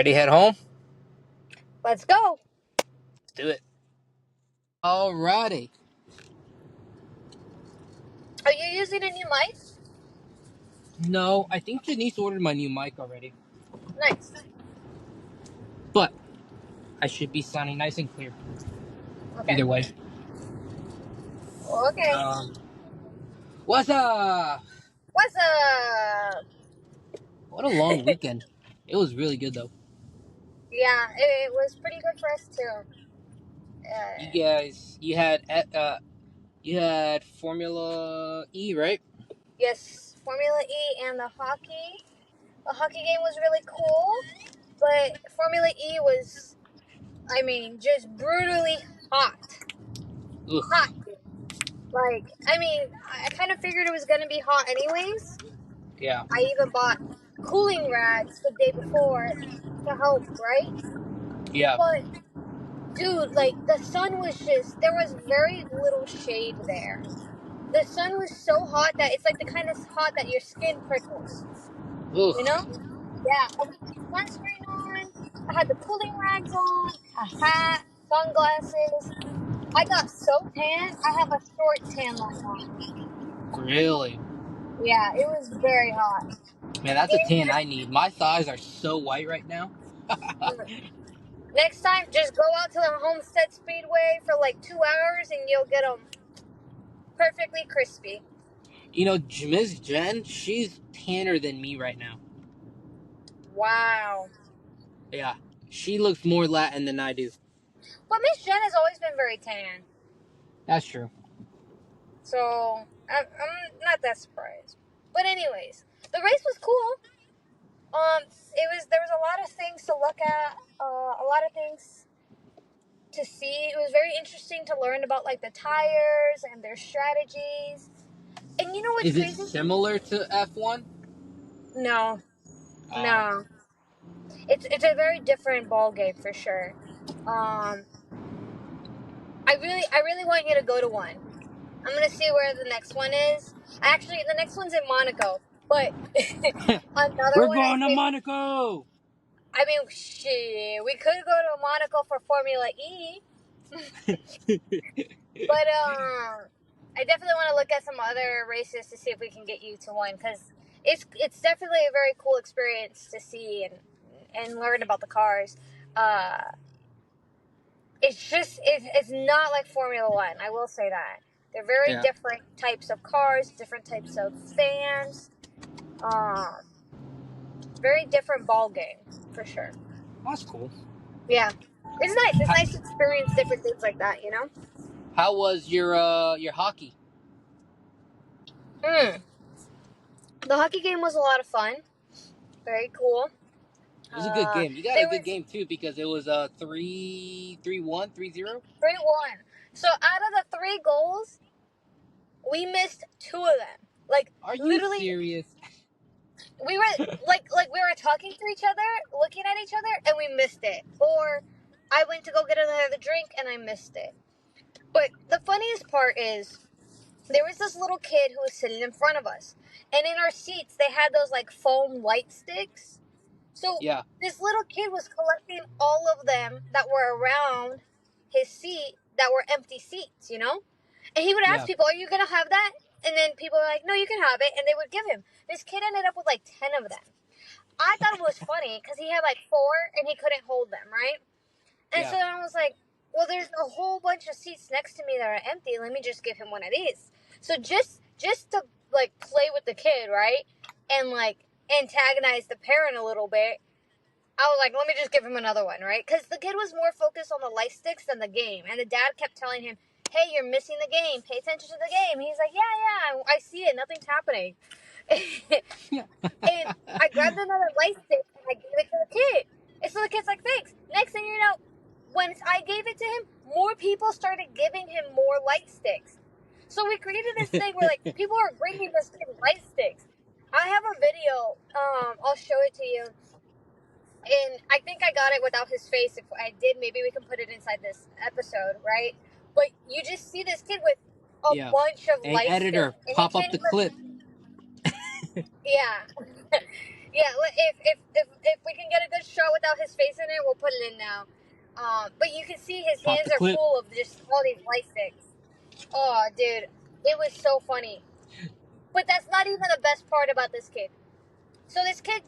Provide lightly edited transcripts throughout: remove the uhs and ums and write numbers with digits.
Ready to head home? Let's go. Let's do it. Alrighty. Are you using a new mic? No, I think Janice ordered my new mic already. Nice. But I should be sounding nice and clear. Okay. Either way. Okay. What's up? What's up? What a long weekend. It was really good though. Yeah, it was pretty good for us too. You Uh, guys, you had Formula E, right? yes, Formula E and the hockey. The hockey game was really cool, but Formula E was, just brutally hot. Hot. Ugh. I kind of figured it was going to be hot anyways. Yeah. I even bought cooling rags the day before to help, right? Yeah. But dude, the sun was there was very little shade there. The sun was so hot that it's like the kind of hot that your skin prickles, you know? Ugh. Yeah, I had sunscreen on, I had the cooling rags on, a hat, sunglasses. I got so tan, I have a short tan line on. Really? Yeah, it was very hot. Man, that's a tan And I need. My thighs are so white right now. next time, just go out to the Homestead Speedway for like 2 hours and you'll get them perfectly crispy. You know, Miss Jen, she's tanner than me right now. Wow. Yeah. She looks more Latin than I do. But Miss Jen has always been very tan. That's true. So, I'm not that surprised. But anyways, the race was cool. There was a lot of things to look at, a lot of things to see. It was very interesting to learn about, like, the tires and their strategies. And you know what's Is it crazy? similar to F1? No. Oh. No. It's a very different ball game for sure. I really want you to go to one. I'm gonna see where the next one is. Actually, the next one's in Monaco, but another We're one I going to think. Monaco! Shit, we could go to Monaco for Formula E, but I definitely want to look at some other races to see if we can get you to one because it's definitely a very cool experience to see and learn about the cars. Uh, it's not like Formula One. I will say that they're very Yeah. different types of cars, different types of fans. Um, Very different ball game for sure. That's cool. Yeah, it's nice. It's How, nice to experience different things like that. You know. how was your hockey? Mm. The hockey game was a lot of fun. Very cool. It was a good game. You got a There good was game too because it was 3-1, 3-0. 3-1. So out of the 3 goals, we missed 2 of them. Like Are you literally, serious? we were like we were talking to each other, looking at each other, and we missed it. Or I went to go get another drink and I missed it. But the funniest part is there was this little kid who was sitting in front of us. And in our seats, they had those like foam light sticks. So Yeah. this little kid was collecting all of them that were around his seat that were empty seats, you know? And he would ask Yeah. people, "Are you going to have that?" And then people were like, "No, you can have it." And they would give him. This kid ended up with like 10 of them. I thought it was funny because he had like 4 and he couldn't hold them, right? And Yeah. so I was like, well, there's a whole bunch of seats next to me that are empty. Let me just give him one of these. So just to like play with the kid, right? And like antagonize the parent a little bit. I was like, let me just give him another one, right? Because the kid was more focused on the light sticks than the game. And the dad kept telling him, hey, you're missing the game. Pay attention to the game. He's like, yeah, I see it. Nothing's happening. Yeah. And I grabbed another light stick and I gave it to the kid. And so the kid's like, thanks. Next thing you know, once I gave it to him, more people started giving him more light sticks. So we created this thing where like people are bringing this kid light sticks. I have a video. I'll show it to you. And I think I got it without his face. If I did, maybe we can put it inside this episode, right? But you just see this kid with a Yeah. bunch of Hey, light editor, sticks. And he pop up can't the even. clip. Yeah. Yeah, if we can get a good shot without his face in it, we'll put it in now. But you can see his Pop hands the are clip. full of just all these light sticks. Oh, dude, it was so funny. But that's not even the best part about this kid. So this kid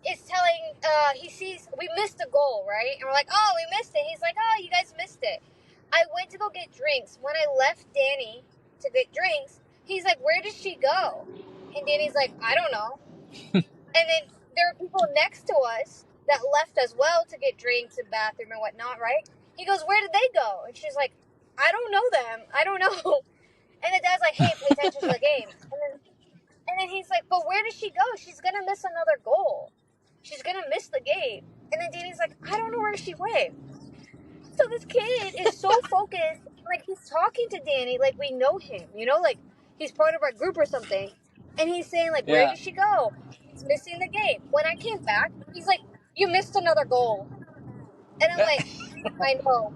is telling, he sees we missed a goal, right? And we're like, oh, we missed it. He's like, oh, you guys missed it. I went to go get drinks. When I left Danny to get drinks, he's like, where did she go? And Danny's like, I don't know. And then there are people next to us that left as well to get drinks and bathroom and whatnot, right? He goes, where did they go? And she's like, I don't know them. I don't know. And the dad's like, hey, pay attention to the game. And then he's like, but where does she go? She's going to miss another goal. She's going to miss the game. And then Danny's like, I don't know where she went. So this kid is so focused. Like, he's talking to Danny like we know him, like he's part of our group or something. And he's saying, like, where Yeah. did she go? He's missing the game. When I came back, he's like, you missed another goal. And I'm like, I know.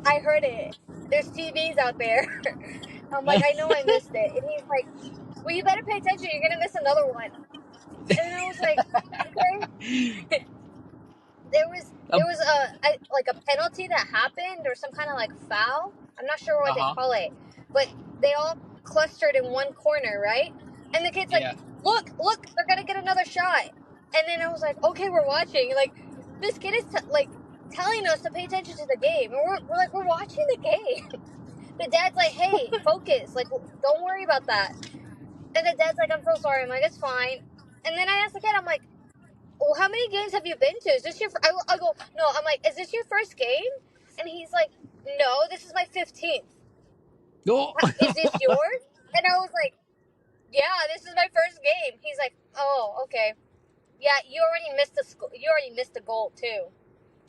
I heard it. There's TVs out there. I'm like, I know I missed it. And he's like, well, you better pay attention. You're going to miss another one. And I was like, okay. Uh There was like a penalty that happened or some kind of like foul. I'm not sure what they huh. call it, but they all clustered in one corner, right? And the kid's like, Yeah. look, they're gonna get another shot. And then I was like, okay, we're watching. Like, this kid is like telling us to pay attention to the game, and we're like, we're watching the game. The dad's like, hey, focus. Like, don't worry about that. And the dad's like, I'm so sorry. I'm like, it's fine. And then I asked the kid, I'm like, well, how many games have you been to? Is this your? I go, no. I'm like, is this your first game? And he's like, no, this is my 15th. Oh. Is this yours? And I was like, yeah, this is my first game. He's like, oh, okay. Yeah, you already missed the you already missed a goal too.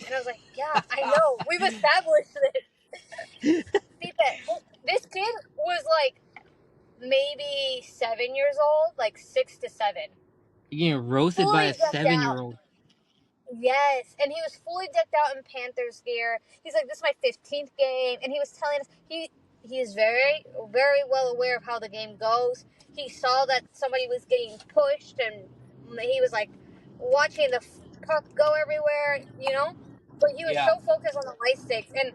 And I was like, yeah, I know. We've established this. This kid was like maybe 7 years old, like 6 to 7, You're getting roasted by a fully decked out. 7-year-old. Yes, and he was fully decked out in Panthers gear. He's like, "This is my 15th game," and he was telling us he is very very well aware of how the game goes. He saw that somebody was getting pushed, and he was like watching the puck go everywhere. But he was Yeah. so focused on the light sticks, and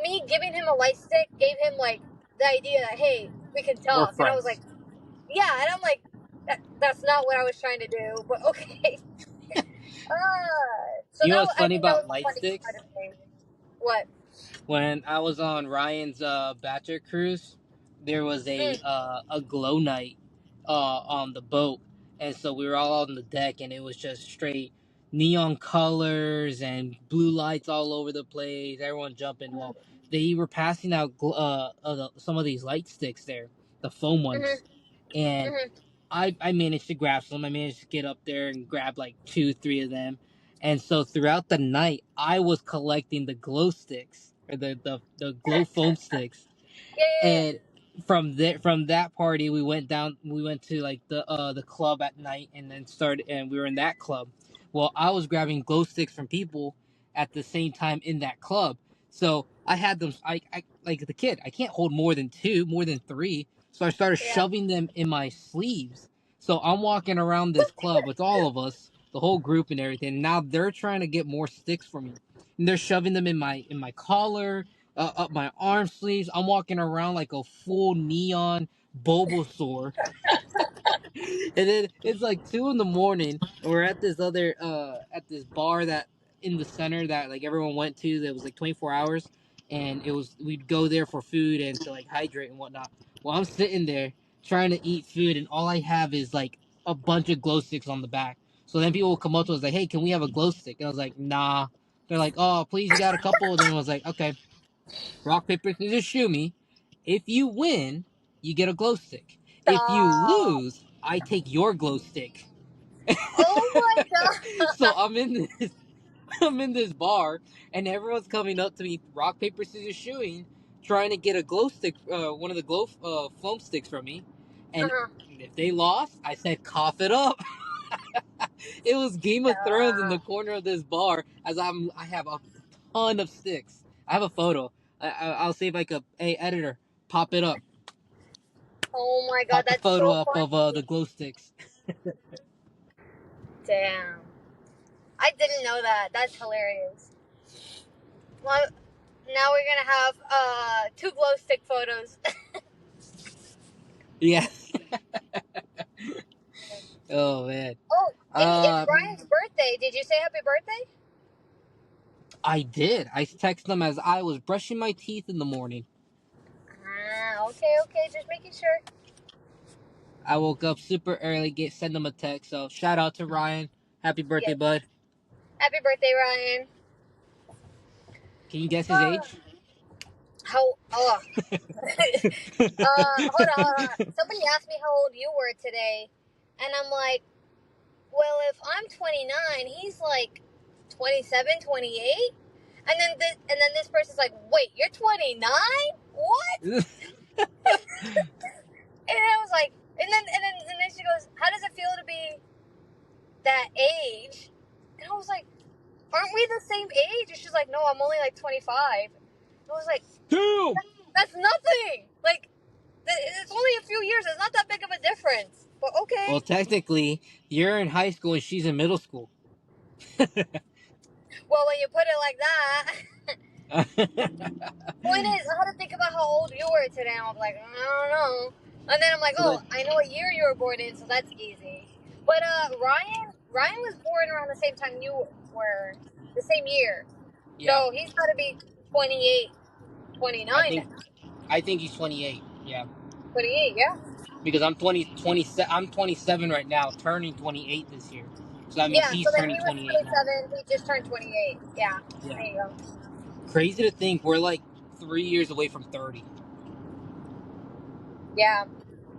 me giving him a light stick gave him like the idea that, hey, we can We're talk, and I was like, friends. yeah, and I'm like, that's not what I was trying to do, but okay. So You know that what's I funny think that about was the light funniest sticks? part of the game. What? When I was on Ryan's bachelor cruise, there was Mm, a glow night on the boat, and so we were all on the deck, and it was just straight neon colors and blue lights all over the place. Everyone jumping. Well, they were passing out some of these light sticks there, the foam ones, mhm, and mhm. I managed to grab some. I managed to get up there and grab like 2, 3 of them. And so throughout the night, I was collecting the glow sticks or the glow foam sticks. Yeah, yeah, And from that party, we went down. We went to like the club at night, and then started. And we were in that club. Well, I was grabbing glow sticks from people at the same time in that club. So I had them. I like the kid. I can't hold more than two, more than three. So I started yeah. shoving them in my sleeves. So I'm walking around this club with all of us, the whole group and everything. Now they're trying to get more sticks from me, and they're shoving them in my collar, up my arm sleeves. I'm walking around like a full neon Bulbasaur. And then it's like 2 in the morning, and we're at this at this bar that in the center that like everyone went to that was like 24 hours, and it was we'd go there for food and to like hydrate and whatnot. Well, I'm sitting there trying to eat food, and all I have is like a bunch of glow sticks on the back. So then people will come up to us like, "Hey, can we have a glow stick?" And I was like, "Nah." They're like, "Oh, please, you got a couple?" And then I was like, "Okay, rock paper scissors shoe me. If you win, you get a glow stick. If you Stop. lose, I take your glow stick." Oh my So god. I'm in this bar, and everyone's coming up to me, rock paper scissors shoeing, trying to get a glow stick, one of the glow foam sticks from me. And Uh-huh. if they lost, I said, "Cough it up." It was Game of Thrones in the Stop. corner of this bar. I have a ton of sticks. I have a photo. I'll see if I could. Hey, editor, pop it up. Oh my god, Pop the that's photo so up of funny. the glow sticks. Damn. I didn't know that. That's hilarious. Well, now we're gonna have two glow stick photos. Yeah. Oh man. Oh, it's Uh, Ryan's birthday. Did you say happy birthday? I did. I texted them as I was brushing my teeth in the morning. Ah, okay. Just making sure. I woke up super early, send them a text. So shout out to Ryan. Happy birthday, Yes. bud. Happy birthday, Ryan. Can you guess his age? How? Oh. Hold on. Somebody asked me how old you were today, and I'm like, well, if I'm 29, he's like 27, 28. And then this person's like, wait, you're 29? What? And I was like, and then she goes, how does it feel to be that age? And I was like, aren't we the same age? And she's like, no, I'm only like 25. I was like, Damn. that's nothing. Like, it's only a few years. It's not that big of a difference. But Well, okay. technically, you're in high school and she's in middle school. Well, when you put it like that. Point is, I had to think about how old you were today. I was like, I don't know. And then I'm like, So oh, that, I know what year you were born in, so that's easy. But Ryan was born around the same time you were, the same year. yeah, So he's got to be 28, I 29 think now. I think he's 28. Yeah, 28, yeah. because I'm 27 right now, turning 28 this year. So that means Yeah, so he's then he turning was 28 now. 27, he just turned 28. Yeah, Yeah. there you go. Crazy to think we're like 3 years away from 30. Yeah,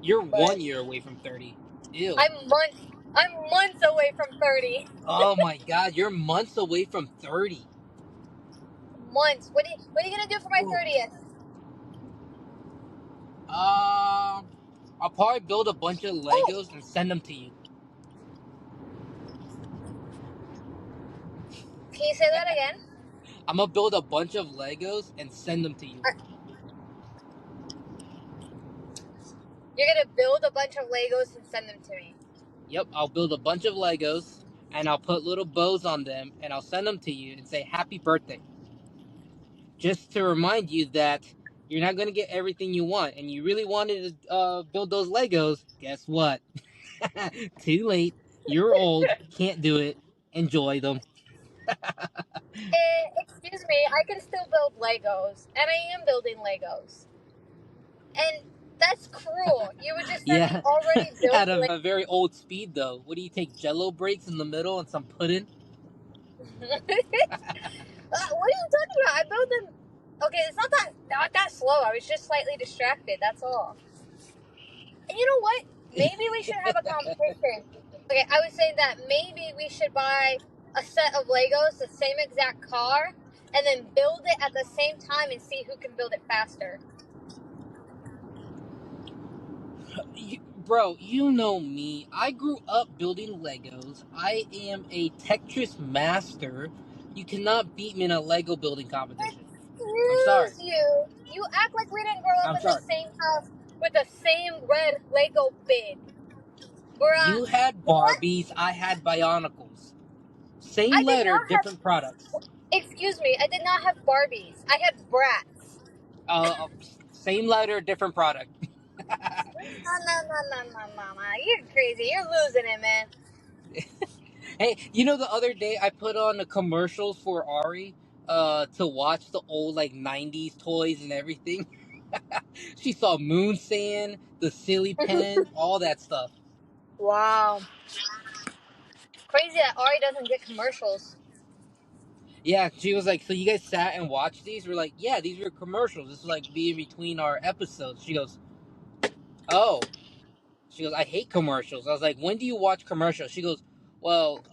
You're but 1 year away from 30. Ew. I'm months away from 30. Oh my God, you're months away from 30. Months. What are you gonna do for my Ooh. 30th? I'll probably build a bunch of Oh, Legos and send them to you. can you say that again? I'm gonna build a bunch of Legos and send them to you. You're gonna build a bunch of Legos and send them to me. Yep, I'll build a bunch of Legos and I'll put little bows on them and I'll send them to you and say happy birthday. Just to remind you that you're not gonna get everything you want and you really wanted to build those Legos. Guess what? Too late. You're old. Can't do it. Enjoy them. Excuse me, I can still build Legos, and I am building Legos. And that's cruel. You would just send me Yeah, already built at a Legos. very old speed though. What do you take? Jello breaks in the middle and some pudding? What are you talking about? I built them. Okay, it's not that slow. I was just slightly distracted. That's all. And you know what? Maybe we should have a competition. Okay, I was saying that maybe we should buy a set of Legos, the same exact car, and then build it at the same time and see who can build it faster. Bro, you know me. I grew up building Legos. I am a Tetris master. You cannot beat me in a Lego building competition. I'm sorry. Excuse you. You act like we didn't grow up I'm in the sorry. same house with the same red Lego bin. You Bruh. had What? Barbies, I had Bionicles. Same I did letter, not have. different products. Excuse me. I did not have Barbies. I had brats. Uh, Same letter, different product. No. You're crazy. You're losing it, man. Hey, you know the other day I put on the commercials for Ari to watch the old like 90s toys and everything. She saw Moon Sand, the Silly Pen, all that stuff. Wow. Crazy that Ari doesn't get commercials. Yeah, she was like, "So you guys sat and watched these?" We're like, "Yeah, these were commercials. This is like being between our episodes." She goes, "Oh." She goes, "I hate commercials." I was like, "When do you watch commercials?" She goes, "Well,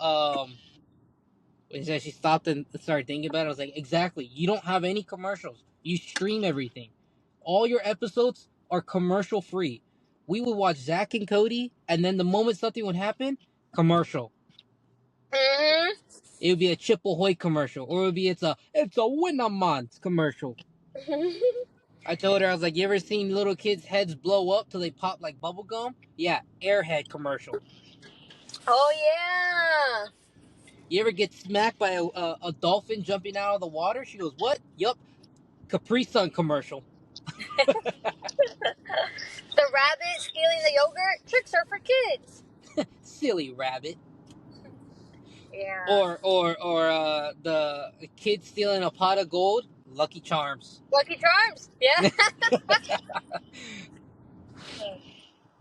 and then she stopped and started thinking about it. I was like, exactly. You don't have any commercials. You stream everything. All your episodes are commercial free. We would watch Zach and Cody, and then the moment something would happen, commercial. Mm-hmm. It would be a Chip Ahoy commercial, or it would be it's a Winamont commercial. I told her, I was like, you ever seen little kids' heads blow up till they pop like bubble gum? Yeah, Airhead commercial. Oh yeah. You ever get smacked by a dolphin jumping out of the water? She goes, "What? Yup, Capri Sun commercial." The rabbit stealing the yogurt. Tricks are for kids. Silly rabbit. Yeah. Or the kid stealing a pot of gold. Lucky Charms. Lucky Charms. Yeah.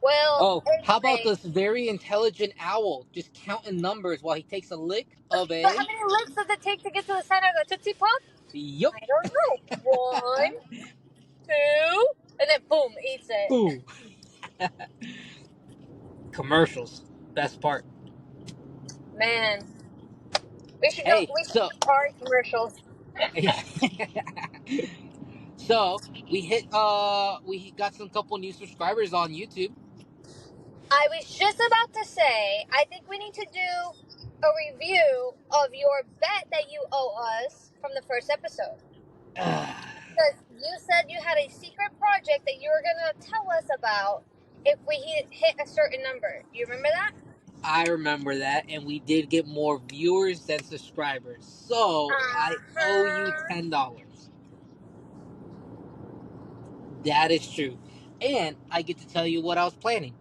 Well, Oh, how about anyway. this very intelligent owl just counting numbers while he takes a lick of But how a. many licks does it take to get to the center of the Tootsie Pop? Yup. I don't know. One, two, and then boom, eats it. Boom. Commercials. Best part. Man, we should go. Hey, We should so do car commercials. so we got some couple new subscribers on YouTube. I was just about to say, I think we need to do a review of your bet that you owe us from the first episode. Because you said you had a secret project that you were going to tell us about if we hit a certain number. You remember that? I remember that, and we did get more viewers than subscribers. So I owe you Uh-huh. $10. That is true. And I get to tell you what I was planning.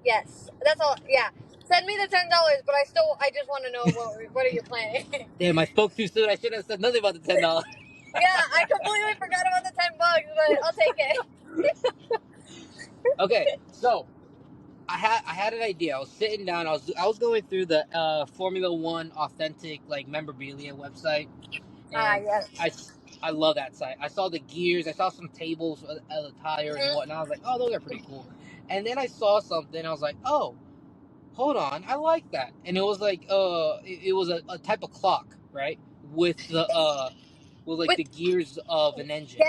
Yes, that's all. Yeah, send me the $10, but I just want to know what are you planning? Damn, I spoke too soon. I shouldn't have said nothing about the $10. Yeah, I completely forgot about the $10, but I'll take it. Okay, so I had an idea. I was sitting down. I was going through the Formula One authentic like memorabilia website, and Yes. I love that site. I saw the gears. I saw some tables, the tires and Mm-hmm. whatnot. I was like, oh, those are pretty cool. And then I saw something. I was like, oh, hold on, I like that. And it was like it was a type of clock, right? With the with like With the gears of an engine.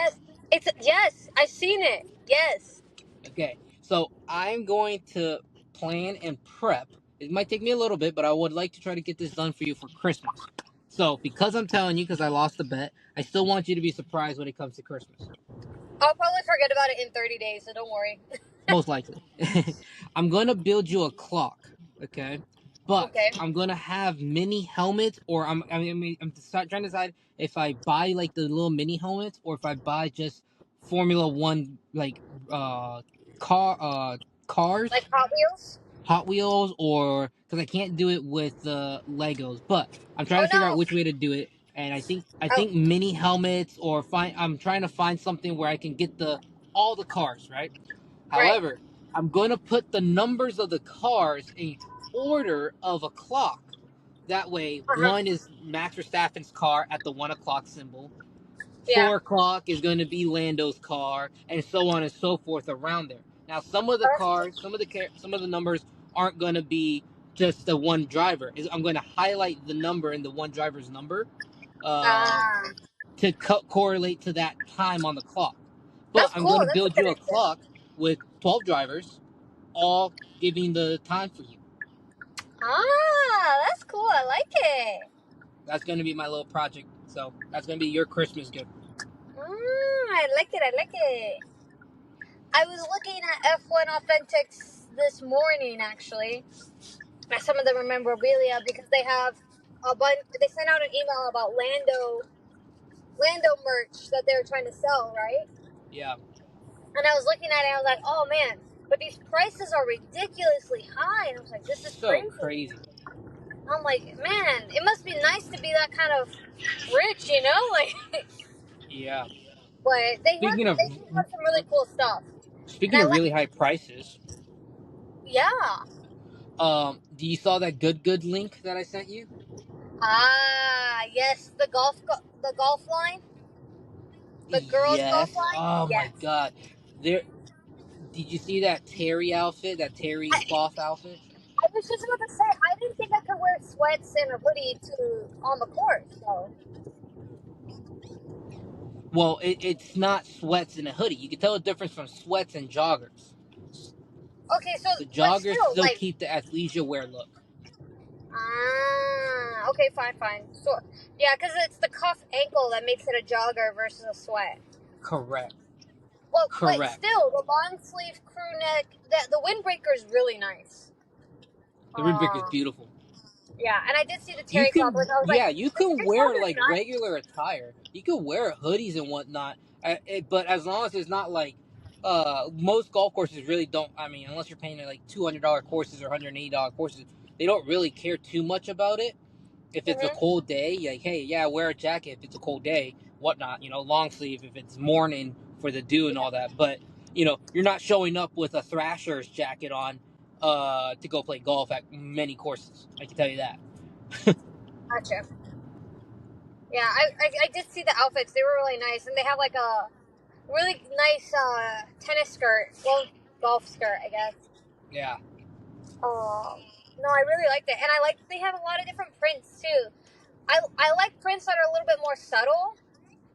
yes, I've seen it. Yes. Okay, so I'm going to plan and prep. It might take me a little bit, but I would like to try to get this done for you for Christmas. So because I'm telling you, because I lost the bet, I still want you to be surprised when it comes to Christmas. I'll probably forget about it in 30 days, so don't worry. Most likely. I'm going to build you a clock, okay? But Okay. I'm going to have mini helmets, or I'm trying to decide if I buy like the little mini helmets or if I buy just Formula One like uh car Like cars, Hot Wheels? Hot Wheels, or because I can't do it with the Legos. But I'm trying Oh to figure out no. which way to do it. And I Oh, think mini helmets or find I'm trying to find something where I can get the all the cars, right? right. However, I'm going to put the numbers of the cars in order of a clock. That way, Uh-huh. one is Max Verstappen's car at the 1 o'clock symbol. Yeah. 4 o'clock is going to be Lando's car, and so on and so forth around there. Now, some of the Uh, cars, some of the numbers aren't going to be just the one driver. I'm going to highlight the number in the one driver's number, uh, uh, to correlate to that time on the clock. But that's I'm cool. going to That's a build good you a idea. clock with 12 drivers, all giving the time for you. That's cool. I like it. That's going to be my little project. So that's going to be your Christmas gift. I like it. I like it. I was looking at F1 Authentics this morning, actually, at some of the memorabilia because they have a bunch. They sent out an email about Lando merch that they were trying to sell, right? Yeah. And I was looking at it, and I was like, oh man, but these prices are ridiculously high. And I was like, this is So crazy. crazy. I'm like, man, it must be nice to be that kind of rich, you know? Like, Yeah. but Speaking of they do have some really cool stuff. And speaking I of like, really high prices, yeah. do you saw that good link that I sent you? Yes, the golf line, the girls' golf Yes. line. Oh my Yes. God. There. Did you see that Terry outfit? That Terry I, cloth outfit? I was just about to say, I didn't think I could wear sweats and a hoodie on the course. So. Well, it's not sweats and a hoodie. You can tell the difference from sweats and joggers. Okay, so The but joggers still, still like, keep the athleisure wear look. okay, fine. So, yeah, because it's the cuff ankle that makes it a jogger versus a sweat. Correct. Well, but Correct. still, the long sleeve crew neck, the windbreaker is really nice. The rubric is beautiful. Yeah, and I did see the You terry cloth, which can, I was like, yeah, you the can terry cloth wear is like nice. regular attire. You can wear hoodies and whatnot, but as long as it's not like, most golf courses really don't. I mean, unless you're paying like $200 courses or $180 courses, they don't really care too much about it. If it's a Hmm. cold day, like, hey, yeah, wear a jacket if it's a cold day, whatnot. Long sleeve if it's morning for the dew and all that. But you're not showing up with a Thrasher's jacket on, to go play golf at many courses. I can tell you that. Gotcha. Yeah, I did see the outfits. They were really nice, and they have like a really nice tennis skirt, well, golf skirt, I guess. Yeah, No, I really liked it, and I like they have a lot of different prints too. I like prints that are a little bit more subtle.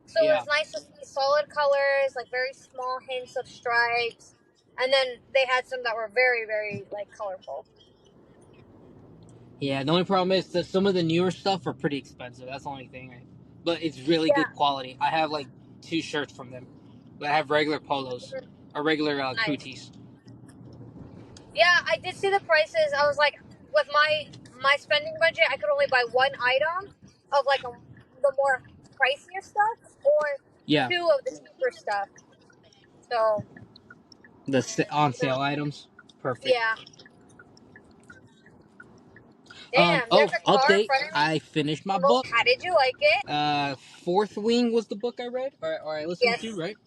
So it yeah. was nice to see solid colors, like very small hints of stripes, and then they had some that were very, very like colorful. Yeah, the only problem is that some of the newer stuff are pretty expensive. That's the only thing. But it's really good Yeah, quality. I have like two shirts from them. But I have regular polos or regular crew nice. tees. Yeah, I did see the prices. I was like, with my spending budget, I could only buy one item of like the more pricier stuff, or Yeah, two of the cheaper stuff. So the on no, sale items. Perfect. yeah, damn. Oh, There's a car in update. front of me. I finished my Well, book. how did you like it? Fourth Wing was the book I read or I listened to, Yes. right?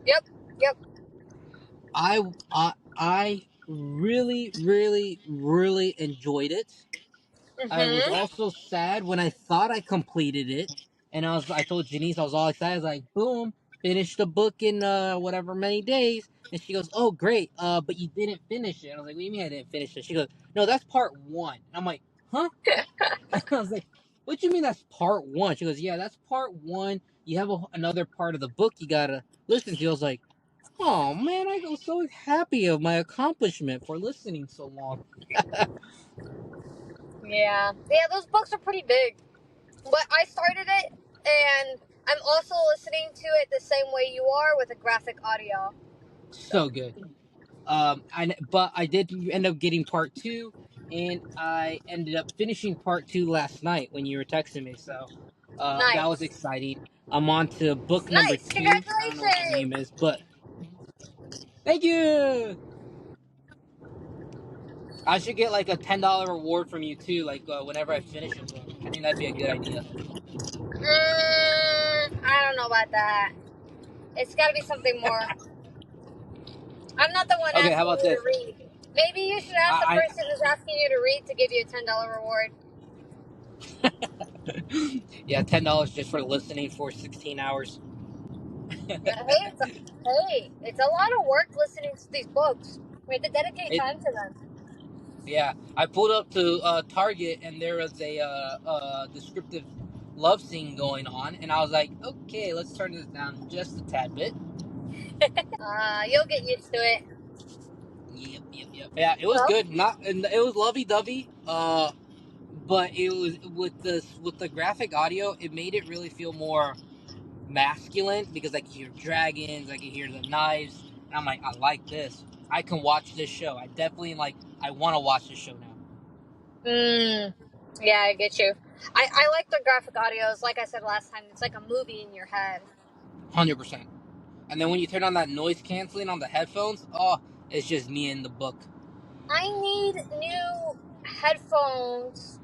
Yep. Yep. I really, really, really enjoyed it. I was Mhm. also sad when I thought I completed it, and I told Janice I was all excited. I was like, "Boom, finished the book in whatever many days." And she goes, "Oh, great, but you didn't finish it." And I was like, "What do you mean I didn't finish it?" She goes, "No, that's part one." And I'm like, "Huh?" I was like, "What do you mean that's part one?" She goes, "Yeah, that's part one. You have another part of the book you gotta listen to." I was like, "Oh man, I go so happy of my accomplishment for listening so long." Yeah. Yeah, those books are pretty big. But I started it, and I'm also listening to it the same way you are with a graphic audio. So So good. But I did end up getting part two, and I ended up finishing part two last night when you were texting me. So, that was nice. exciting. I'm on to book number Nice. two. I don't know what the name Congratulations. is, but thank you. I should get like a $10 reward from you too, like, whenever I finish a book. I think that'd be a good idea. I don't know about that. It's got to be something more. I'm not the one Okay, how asking about you to this? read. Maybe you should ask the I, person who's asking you to read to give you a $10 reward. yeah, $10 just for listening for 16 hours. Yeah, hey, it's a lot of work listening to these books. We have to dedicate It time to them. Yeah, I pulled up to Target and there was a descriptive love scene going on, and I was like, okay, let's turn this down just a tad bit. You'll get used to it. Yep, yep, yep. Yeah, it was Well, good. Not, and it was lovey dovey. But it was with the graphic audio, it made it really feel more masculine because I could hear dragons, I could hear the knives, and I'm like, I like this. I can watch this show. I definitely like. I want to watch this show now. yeah, I get you. I like the graphic audios. Like I said last time, it's like a movie in your head. 100%. And then when you turn on that noise canceling on the headphones, oh, it's just me in the book. I need new headphones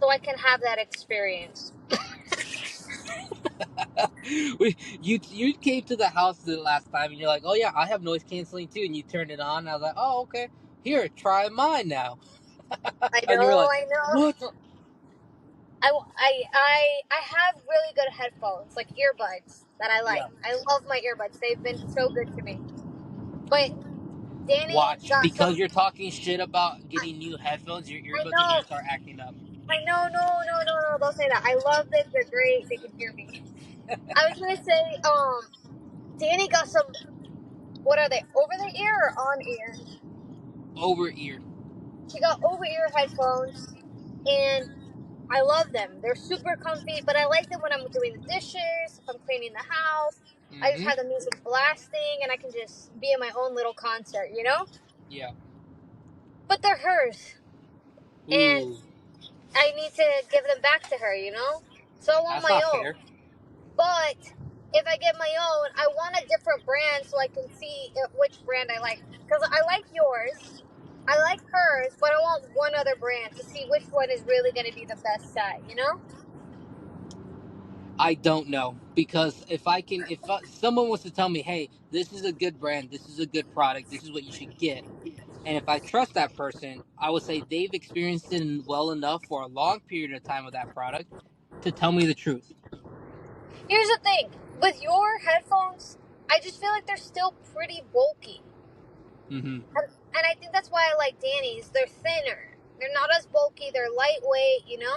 so I can have that experience. You came to the house the last time and you're like, oh yeah, I have noise canceling too, and you turned it on. And I was like, oh okay, here, try mine now. I And you were know, like, I what? know. I have really good headphones, like earbuds that I Yeah. like. I love my earbuds. They've been so good to me. But Danny Watch, got because some. you're talking shit about I, getting new headphones, your I earbuds are gonna know. start acting up. I know. No. Don't say that. I love them. They're great. They can hear me. I was gonna say, Danny got some. What are they? Over the ear or on ear? Over ear. She got over ear headphones, and I love them. They're super comfy, but I like them when I'm doing the dishes, if I'm cleaning the house. I just Mm-hmm. have the music blasting, and I can just be in my own little concert, you know? Yeah. But they're hers. and Ooh, I need to give them back to her, you know? So I want that's my not own. fair. But if I get my own, I want a different brand so I can see which brand I like. Because I like yours, I like hers, but I want one other brand to see which one is really going to be the best set, you know? I don't know, because if someone was to tell me, hey, this is a good brand, this is a good product, this is what you should get, and if I trust that person, I would say they've experienced it well enough for a long period of time with that product to tell me the truth. Here's the thing with your headphones, I just feel like they're still pretty bulky. Hmm. And I think that's why I like Danny's. They're thinner, they're not as bulky, they're lightweight, you know?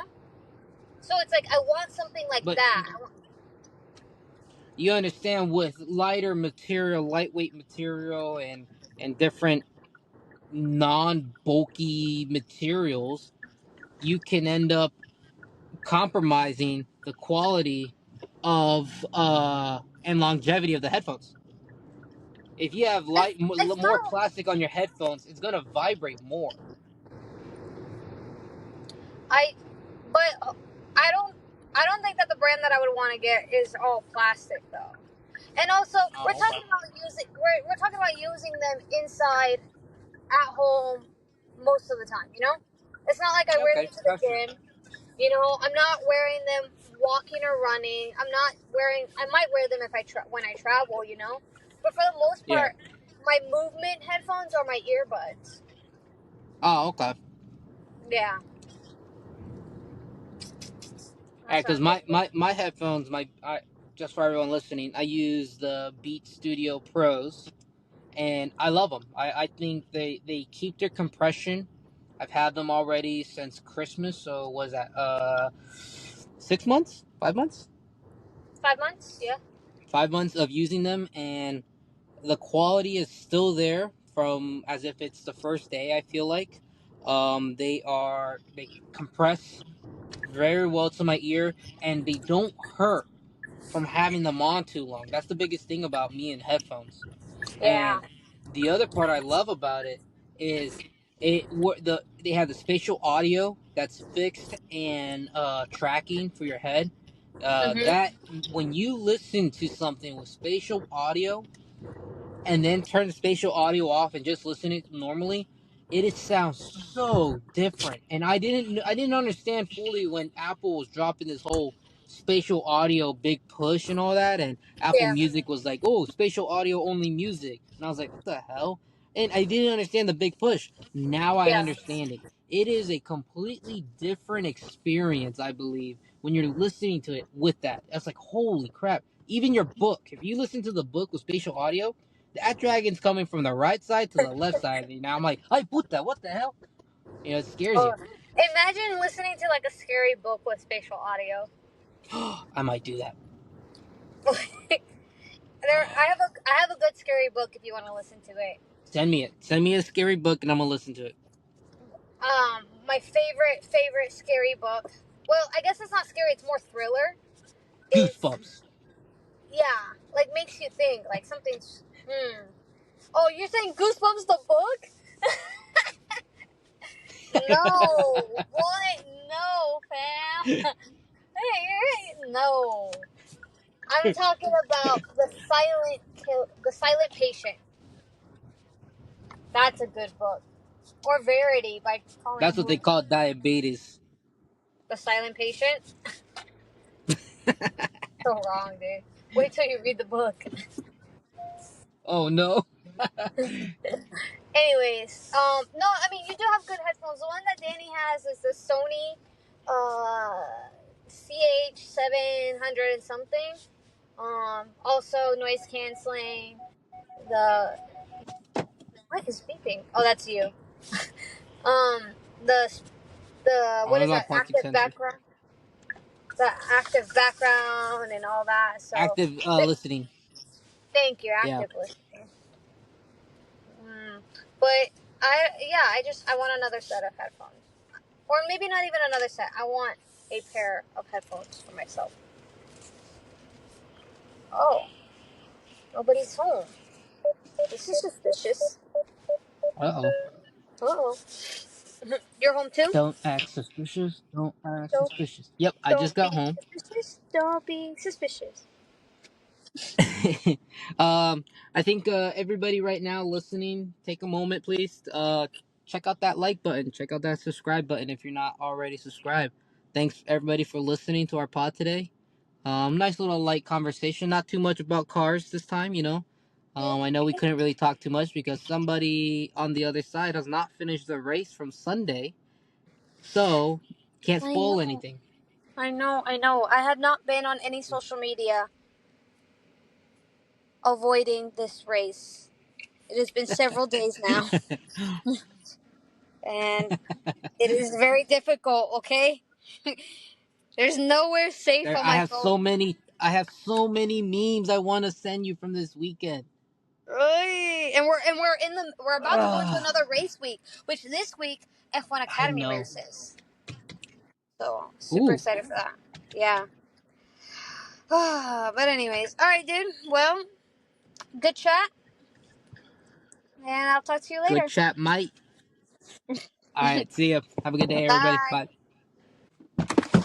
So it's like, I want something like But that. you understand, with lighter material, lightweight material, and different non-bulky materials, you can end up compromising the quality of and longevity of the headphones. If you have It's more not. plastic on your headphones, it's gonna vibrate more. I, but I don't think that the brand that I would want to get is all plastic though. And also, we're Oh, okay. talking about we're talking about using them inside at home most of the time. You know, it's not like I wear Okay, them to the that's true. gym. You know, I'm not wearing them walking or running. I'm not wearing. I might wear them if when I travel. You know, but for the most Yeah. part, my movement headphones are my earbuds. Oh, okay. Yeah, Yeah, that's what because I'm thinking. my headphones, just for everyone listening, I use the Beat Studio Pros, and I love them. I think they keep their compression. I've had them already since Christmas, so was that 6 months, 5 months, 5 months. Yeah. 5 months of using them, and the quality is still there from as if it's the first day. I feel like they compress very well to my ear, and they don't hurt from having them on too long. That's the biggest thing about me and headphones. Yeah. And the other part I love about it is they have the spatial audio that's fixed and tracking for your head. Mhm. That when you listen to something with spatial audio and then turn the spatial audio off and just listen it normally, it sounds so different. And I didn't understand fully when Apple was dropping this whole spatial audio big push and all that, and Apple Yeah. Music was like, oh, spatial audio only music, and I was like, what the hell? And I didn't understand the big push. Now I Yeah. understand it. It is a completely different experience, I believe, when you're listening to it with that. That's like, holy crap. Even your book, if you listen to the book with spatial audio, that dragon's coming from the right side to the left side. And now I'm like, I put that. What the hell? It scares Oh, you. imagine listening to like a scary book with spatial audio. I might do that. I have a good scary book if you want to listen to it. Send me it. Send me a scary book, and I'm gonna listen to it. My favorite scary book. Well, I guess it's not scary. It's more thriller. Is Goosebumps. Yeah, like makes you think. Like something's. Oh, you're saying Goosebumps the book? No. What? No, fam. Hey, no. I'm talking about the Silent Patient. That's a good book. Or Verity by Colin That's what they Hoover. call diabetes. The Silent Patient. So wrong, dude. Wait till you read the book. Oh no. Anyways, no, I mean you do have good headphones. The one that Danny has is the Sony, CH 700 and something. Also noise canceling. The what is beeping? Oh, that's you. Um, the Oh, what that's is my that? parking sensor. The active background and all that. So, Active listening. thank you, Yeah. active listening. But I want another set of headphones, or maybe not even another set. I want a pair of headphones for myself. Oh, nobody's home. This is suspicious. Uh oh. Oh. You're home too? Don't act suspicious. Don't act Don't suspicious. Yep, I just don't be got home. suspicious. Don't be suspicious. um, I think everybody right now listening, take a moment, please. Check out that like button. Check out that subscribe button if you're not already subscribed. Thanks everybody for listening to our pod today. Nice little light conversation. Not too much about cars this time, you know. I know we couldn't really talk too much because somebody on the other side has not finished the race from Sunday, so can't I spoil know. anything. I know. I know. I have not been on any social media avoiding this race. It has been several days now, and it is very difficult. Okay, there's nowhere safe on I my have phone. so many. I have so many memes I want to send you from this weekend. Right. And we're about to go into Ugh, another race week, which this week F1 I Academy know. races. So super Ooh, excited for that. Yeah. But anyways, all right, dude. Well, good chat, and I'll talk to you good later. chat, Mike. All right, see ya. Have a good day, everybody. Bye. Bye.